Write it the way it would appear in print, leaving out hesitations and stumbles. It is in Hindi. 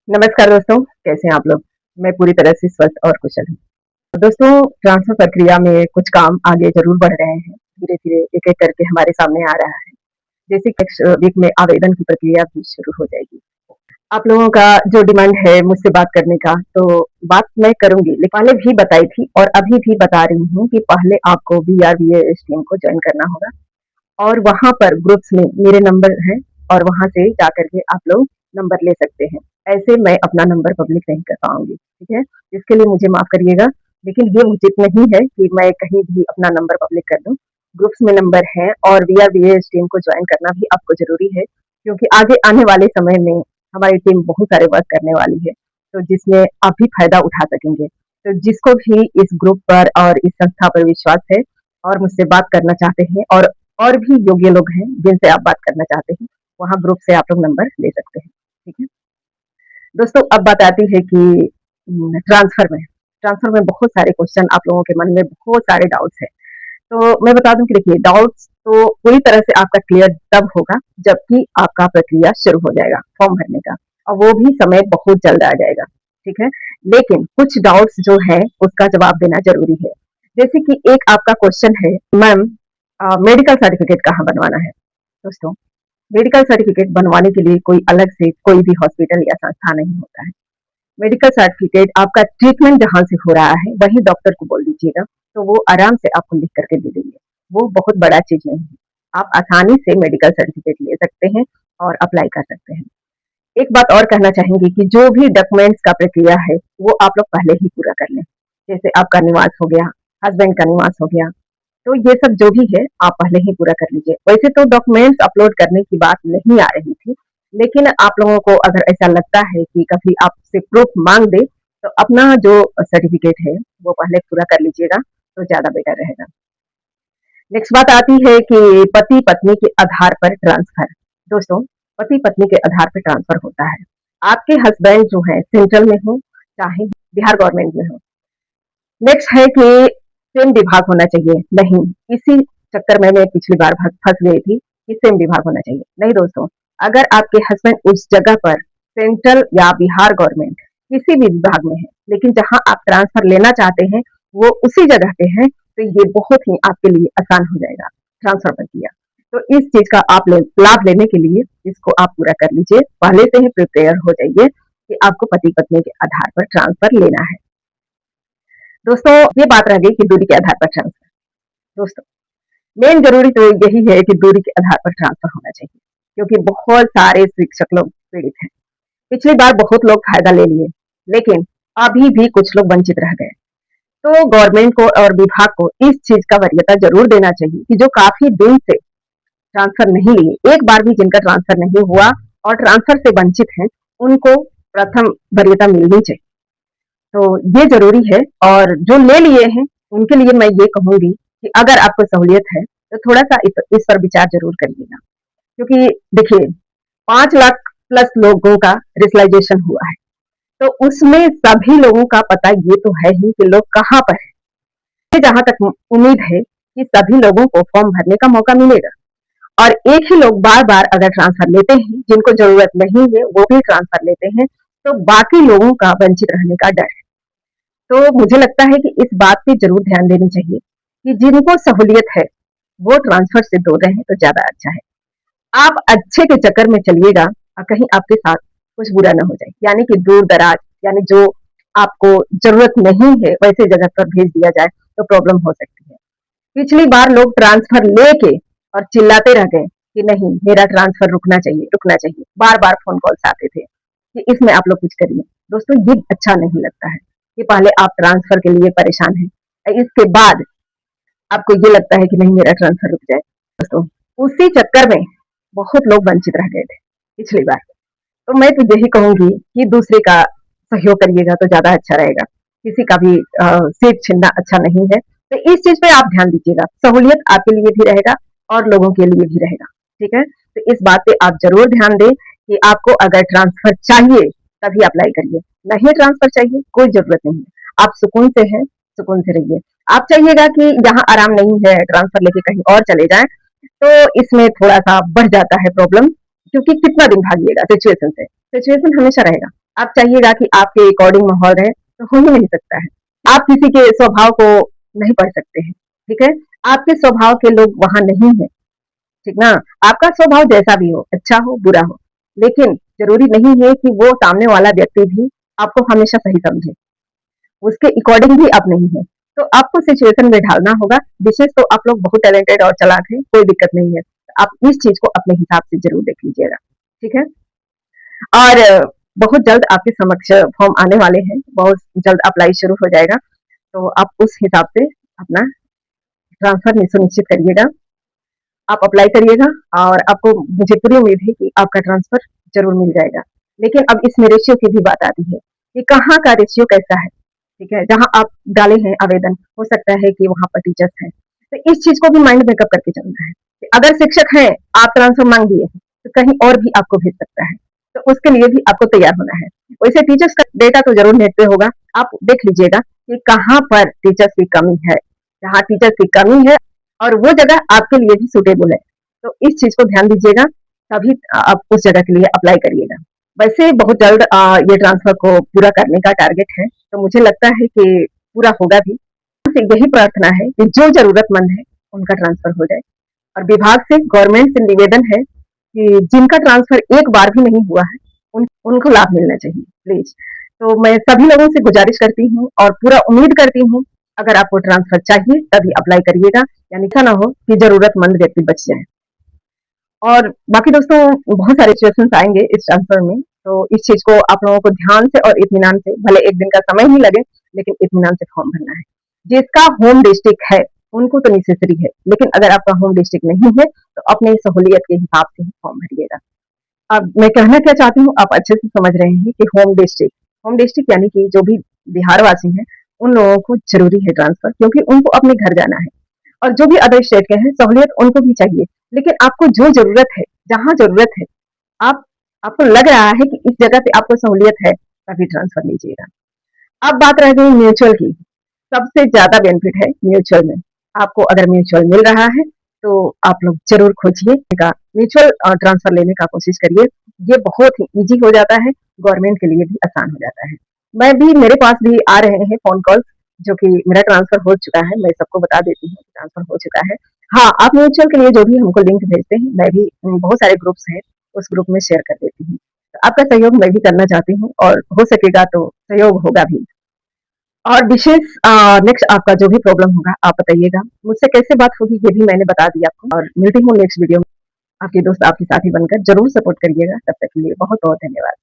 नमस्कार दोस्तों, कैसे हैं आप लोग? मैं पूरी तरह से स्वस्थ और कुशल हूँ। तो दोस्तों, ट्रांसफ़र प्रक्रिया में कुछ काम आगे ज़रूर बढ़ रहे हैं। धीरे-धीरे एक-एक करके हमारे सामने आ रहा है। जैसे कि नेक्स्ट वीक में आवेदन की प्रक्रिया भी शुरू हो जाएगी। आप लोगों का जो डिमांड है मुझसे बात करने का, तो बात मैं करूँगी। लेकिन पहले भी बताई थी और अभी भी बता रही हूँ कि पहले आपको बीआरबीएस टीम को जॉइन करना होगा और वहाँ पर ग्रुप्स में मेरे नंबर हैं और वहाँ से जाकर के आप लोग नंबर ले सकते हैं। ऐसे मैं अपना नंबर पब्लिक नहीं कर पाऊँगी, ठीक है? इसके लिए मुझे माफ़ करिएगा, लेकिन ये उचित नहीं है कि मैं कहीं भी अपना नंबर पब्लिक कर दूँ। ग्रुप्स में नंबर हैं और बीआरबीएस टीम को जॉइन करना भी आपको ज़रूरी है, क्योंकि आगे आने वाले समय में हमारी टीम बहुत सारे वर्क करने वाली है, तो जिसमें आप भी फ़ायदा उठा सकेंगे। तो जिसको भी इस ग्रुप पर और इस संस्था पर विश्वास है और मुझसे बात करना चाहते हैं और भी योग्य लोग हैं जिनसे आप बात करना चाहते हैं, वहाँ ग्रुप से आप लोग नंबर ले सकते हैं, ठीक है? दोस्तों, अब बात आती है कि ट्रांसफ़र में बहुत सारे क्वेश्चन आप लोगों के मन में बहुत सारे डाउट्स हैं। तो मैं बता दूँ कि देखिए, डाउट्स तो पूरी तरह से आपका क्लियर तब होगा जबकि आपका प्रक्रिया शुरू हो जाएगा फॉर्म भरने का, और वो भी समय बहुत जल्द आ जाएगा, ठीक है? लेकिन कुछ डाउट्स जो हैं उसका जवाब देना ज़रूरी है। जैसे कि एक आपका क्वेश्चन है, मैम मेडिकल सर्टिफ़िकेट कहाँ बनवाना है? दोस्तों, मेडिकल सर्टिफ़िकेट बनवाने के लिए कोई अलग से कोई भी हॉस्पिटल या संस्था नहीं होता है। मेडिकल सर्टिफ़िकेट आपका ट्रीटमेंट जहाँ से हो रहा है, वहीं डॉक्टर को बोल दीजिएगा, तो वो आराम से आपको लिख कर के दे देंगे। वो बहुत बड़ा चीज़ नहीं है। आप आसानी से मेडिकल सर्टिफ़िकेट ले सकते हैं और अप्लाई कर सकते हैं। एक बात और कहना चाहेंगे कि जो भी डॉक्यूमेंट्स का प्रक्रिया है, वो आप लोग पहले ही पूरा कर लें। जैसे आपका निवास हो गया, हस्बैंड का निवास हो गया, तो ये सब जो भी है आप पहले ही पूरा कर लीजिए। वैसे तो डॉक्यूमेंट्स अपलोड करने की बात नहीं आ रही थी, लेकिन आप लोगों को अगर ऐसा लगता है कि कभी आपसे प्रूफ माँग दे, तो अपना जो सर्टिफ़िकेट है, वो पहले पूरा कर लीजिएगा, तो ज़्यादा बेटर रहेगा। नेक्स्ट बात आती है कि पति-पत्नी के आधार पर ट्रांसफ़र। दोस्तों, पति-पत्नी के आधार पर ट्रांसफ़र होता है। आपके हस्बैंड जो हैं सेंट्रल में हो, चाहे बिहार गवर्नमेंट में हो। नेक्स्ट है कि सेम विभाग होना चाहिए। नहीं, इसी चक्कर में मैं पिछली बार फँस गई थी कि सेम विभाग होना चाहिए। नहीं दोस्तों, अगर आपके हस्बैंड उस जगह पर सेंट्रल या बिहार गवर्नमेंट किसी भी विभाग में है, लेकिन जहाँ आप ट्रांसफ़र लेना चाहते हैं, वो उसी जगह पे है, तो ये बहुत ही आपके लिए आसान हो जाएगा ट्रांसफ़र प्रक्रिया। तो इस चीज़ का आप लाभ लेने के लिए इसको आप पूरा कर लीजिए। पहले से ही प्रिपेयर हो जाइए कि आपको पति-पत्नी के आधार पर ट्रांसफ़र लेना है। दोस्तों, ये बात रह गई कि दूरी के आधार पर ट्रांसफ़र। दोस्तों, मेन ज़रूरी तो यही है कि दूरी के आधार पर ट्रांसफ़र होना चाहिए, क्योंकि बहुत सारे शिक्षक लोग पीड़ित हैं। पिछली बार बहुत लोग फ़ायदा ले लिए, लेकिन अभी भी कुछ लोग वंचित रह गए। तो गवर्नमेंट को और विभाग को इस चीज़ का वरीयता ज़रूर देना चाहिए कि जो काफ़ी दिन से ट्रांसफ़र नहीं लिए, एक बार भी जिनका ट्रांसफ़र नहीं हुआ और ट्रांसफ़र से वंचित हैं, उनको प्रथम वरीयता मिलनी चाहिए। तो ये ज़रूरी है, और जो ले लिए हैं, उनके लिए मैं ये कहूँगी कि अगर आपको सहूलियत है, तो थोड़ा-सा इस पर विचार ज़रूर करिएगा। क्योंकि देखिए, 5 लाख प्लस लोगों का रेशनलाइज़ेशन हुआ है, तो उसमें सभी लोगों का पता ये तो है ही कि लोग कहाँ पर हैं। मुझे जहाँ तक उम्मीद है कि सभी लोगों को फॉर्म भरने का मौका मिलेगा, और एक ही लोग बार-बार अगर ट्रांसफ़र लेते हैं, जिनको ज़रूरत नहीं है, वो भी ट्रांसफ़र लेते हैं, तो बाकी लोगों का वंचित रहने का डर है। तो मुझे लगता है कि इस बात पे ज़रूर ध्यान देनी चाहिए कि जिनको सहूलियत है, वो ट्रांसफ़र से दूर रहें तो ज़्यादा अच्छा है। आप अच्छे के चक्कर में चलिएगा और कहीं आपके साथ कुछ बुरा ना हो जाए। यानी कि दूर-दराज, यानी जो आपको ज़रूरत नहीं है, वैसे जगह पर भेज दिया जाए, तो प्रॉब्लम हो सकती है। पिछली बार लोग ट्रांसफ़र लेके और चिल्लाते रह गए कि नहीं, मेरा ट्रांसफ़र रुकना चाहिए, रुकना चाहिए। बार-बार फ़ोन कॉल्स आते थे कि इसमें आप लोग कुछ करिए। दोस्तों, ये अच्छा नहीं लगता है कि पहले आप ट्रांसफ़र के लिए परेशान हैं और इसके बाद आपको ये लगता है कि नहीं, मेरा ट्रांसफ़र रुक जाए। दोस्तों, उसी चक्कर में बहुत लोग वंचित रह गए थे पिछली बार। तो मैं तो यही कहूँगी कि दूसरे का सहयोग करिएगा तो ज़्यादा अच्छा रहेगा। किसी का भी सीट छीनना अच्छा नहीं है। तो इस चीज़ पे आप ध्यान दीजिएगा। सहूलियत आपके लिए भी रहेगा और लोगों के लिए भी रहेगा, ठीक है? तो इस बात पे आप ज़रूर ध्यान दें कि आपको अगर ट्रांसफ़र चाहिए, तभी अप्लाई करिए। नहीं ट्रांसफ़र चाहिए, कोई ज़रूरत नहीं है। आप सुकून से हैं, सुकून से रहिए। आप चाहिएगा कि यहाँ आराम नहीं है, ट्रांसफ़र लेके कहीं और चले जाएँ, तो इसमें थोड़ा-सा बढ़ जाता है प्रॉब्लम, क्योंकि कितना दिन भागिएगा सिचुएशन से। सिचुएशन हमेशा रहेगा। आप चाहिएगा कि आपके अकॉर्डिंग माहौल रहे, तो हो ही नहीं सकता है। आप किसी के स्वभाव को नहीं पढ़ सकते हैं, ठीक है? आपके स्वभाव के लोग वहाँ नहीं हैं, ठीक ना? आपका स्वभाव जैसा भी हो, अच्छा हो, बुरा हो, लेकिन ज़रूरी नहीं है कि वो सामने वाला व्यक्ति भी आपको हमेशा सही समझे। उसके अकॉर्डिंग भी आप नहीं हैं। तो आपको सिचुएशन में ढालना होगा। विशेष तो आप लोग बहुत टैलेंटेड और चालाक हैं, कोई दिक्कत नहीं है। आप इस चीज़ को अपने हिसाब से ज़रूर देख लीजिएगा, ठीक है? और बहुत जल्द आपके समक्ष फॉर्म आने वाले हैं, बहुत जल्द अप्लाई शुरू हो जाएगा, तो आप उस हिसाब से अपना ट्रांसफ़र सुनिश्चित करिएगा। आप अप्लाई करिएगा और आपको मुझे पूरी उम्मीद है कि आपका ट्रांसफ़र ज़रूर मिल जाएगा। लेकिन अब इसमें रेशियो की भी बात आती है कि कहाँ का रेशियो कैसा है, ठीक है? जहाँ आप डाले हैं आवेदन, हो सकता है कि वहाँ पर टीचर्स हैं। तो इस चीज़ को भी माइंड मेकअप करके चलना है कि अगर शिक्षक हैं, आप ट्रांसफ़र माँग दिए हैं, तो कहीं और भी आपको भेज सकता है। तो उसके लिए भी आपको तैयार होना है। वैसे टीचर्स का डेटा तो ज़रूर नेट पे होगा, आप देख लीजिएगा कि कहाँ पर टीचर्स की कमी है। जहाँ टीचर्स की कमी है और वो जगह आपके लिए भी सूटेबल है। तो इस चीज़ को ध्यान दीजिएगा, तभी आप उस जगह के लिए अप्लाई करिएगा। वैसे बहुत जल्द ये ट्रांसफ़र को पूरा करने का टारगेट है, तो मुझे लगता है कि पूरा होगा भी। से यही प्रार्थना है कि जो ज़रूरतमंद है, उनका ट्रांसफ़र हो जाए और विभाग से, गवर्नमेंट से निवेदन है कि जिनका ट्रांसफ़र एक बार भी नहीं हुआ है, उनको लाभ मिलना चाहिए, प्लीज़। तो मैं सभी लोगों से गुज़ारिश करती हूँ और पूरा उम्मीद करती हूँ, अगर आपको ट्रांसफ़र चाहिए, तभी अप्लाई करिएगा, यानी ऐसा ना हो कि ज़रूरतमंद व्यक्ति बच जाए। और बाकी दोस्तों बहुत सारे सिचुएशंस आएँगे इस ट्रांसफ़र में, तो इस चीज़ को आप लोगों को ध्यान से और इत्मीनान से, भले 1 दिन का समय ही लगे, लेकिन इत्मीनान से फॉर्म भरना है। जिसका होम डिस्ट्रिक्ट है, उनको तो नेसेसरी है, लेकिन अगर आपका होम डिस्ट्रिक्ट नहीं है, तो अपनी सहूलियत के हिसाब से ही फॉर्म भरिएगा। अब मैं कहना क्या चाहती हूँ, आप अच्छे से समझ रहे हैं कि होम डिस्ट्रिक्ट यानी कि जो भी बिहार वासी हैं, उन लोगों को ज़रूरी है ट्रांसफ़र, क्योंकि उनको अपने घर जाना है। और जो भी अदर स्टेट के हैं, सहूलियत उनको भी चाहिए। लेकिन आपको जो ज़रूरत है, जहाँ ज़रूरत है, आप आपको लग रहा है कि इस जगह पे आपको सहूलियत है, तभी ट्रांसफ़र लीजिएगा। अब बात रह गई म्यूचुअल की। सबसे ज़्यादा बेनिफिट है म्यूचुअल में। आपको अगर म्यूचुअल मिल रहा है, तो आप लोग ज़रूर खोजिए, म्यूचुअल ट्रांसफ़र लेने का कोशिश करिए। ये बहुत ही ईज़ी हो जाता है, गवर्नमेंट के लिए भी आसान हो जाता है। मेरे पास भी आ रहे हैं फ़ोन कॉल्स, जो कि मेरा ट्रांसफ़र हो चुका है, मैं सबको बता देती हूँ ट्रांसफ़र हो चुका है। हाँ, आप म्यूचुअल के लिए जो भी हमको लिंक भेजते हैं, मैं भी बहुत सारे ग्रुप्स हैं, उस ग्रुप में शेयर कर देती हूँ। तो आपका सहयोग मैं भी करना चाहती हूँ और हो सकेगा तो सहयोग होगा भी। और विशेष नेक्स्ट आपका जो भी प्रॉब्लम होगा आप बताइएगा। मुझसे कैसे बात होगी ये भी मैंने बता दिया आपको और मिलती हूँ नेक्स्ट वीडियो में। आपकी दोस्त आपके साथी बनकर ज़रूर सपोर्ट करिएगा। तब तक के लिए बहुत-बहुत धन्यवाद।